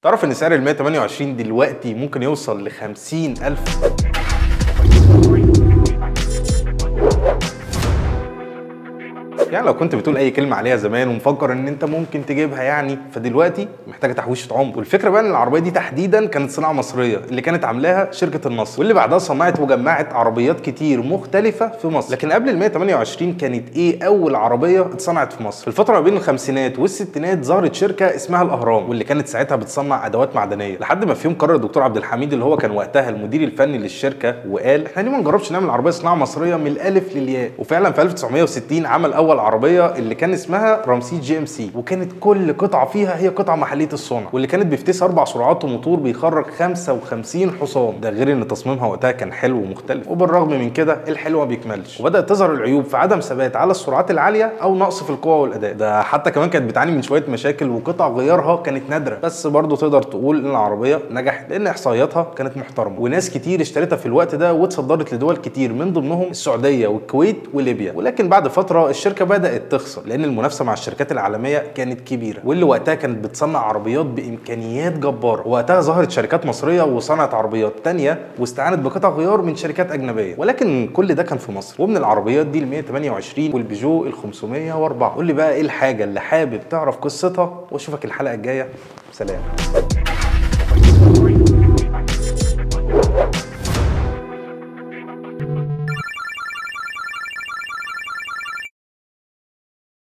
تعرف ان سعر ال 128 دلوقتي ممكن يوصل ل 50,000؟ يعني لو كنت بتقول اي كلمه عليها زمان ومفكر ان انت ممكن تجيبها يعني، فدلوقتي محتاجه تحويشه عمر. والفكره بقى ان العربيه دي تحديدا كانت صناعه مصريه اللي كانت عاملاها شركه النصر، واللي بعدها صنعت وجمعت عربيات كتير مختلفه في مصر. لكن قبل ال 128 كانت ايه اول عربيه اتصنعت في مصر؟ في الفتره ما بين الخمسينات والستينات ظهرت شركه اسمها الاهرام، واللي كانت ساعتها بتصنع ادوات معدنيه، لحد ما في يوم قرر الدكتور عبد الحميد اللي هو كان وقتها المدير الفني للشركه وقال احنا ليه ما نجربش نعمل عربيه صناعه مصريه من الالف للياء. وفعلا في 1960 عمل اول عربيه اللي كان اسمها رمسيس جي ام سي، وكانت كل قطعه فيها هي قطعه محليه الصنع، واللي كانت بيفتيس 4 سرعات وموتور بيخرج 55 حصان. ده غير ان تصميمها وقتها كان حلو ومختلف، وبالرغم من كده الحلو ما بيكملش، وبدات تظهر العيوب في عدم ثبات على السرعات العاليه او نقص في القوه والاداء. ده حتى كمان كانت بتعاني من شويه مشاكل، وقطع غيارها كانت نادره، بس برضه تقدر تقول ان العربيه نجحت لان احصائياتها كانت محترمه، وناس كتير اشتريتها في الوقت ده واتصدرت لدول كتير من ضمنهم السعوديه والكويت وليبيا. ولكن بعد فتره الشركه بدات تخسر لان المنافسه مع الشركات العالميه كانت كبيره، واللي وقتها كانت بتصنع عربيات بامكانيات جباره. وقتها ظهرت شركات مصريه وصنعت عربيات تانية واستعانت بقطع غيار من شركات اجنبيه، ولكن كل ده كان في مصر. ومن العربيات دي ال 128 والبيجو ال 504. قول لي بقى ايه الحاجه اللي حابب تعرف قصتها، واشوفك الحلقه الجايه. سلام.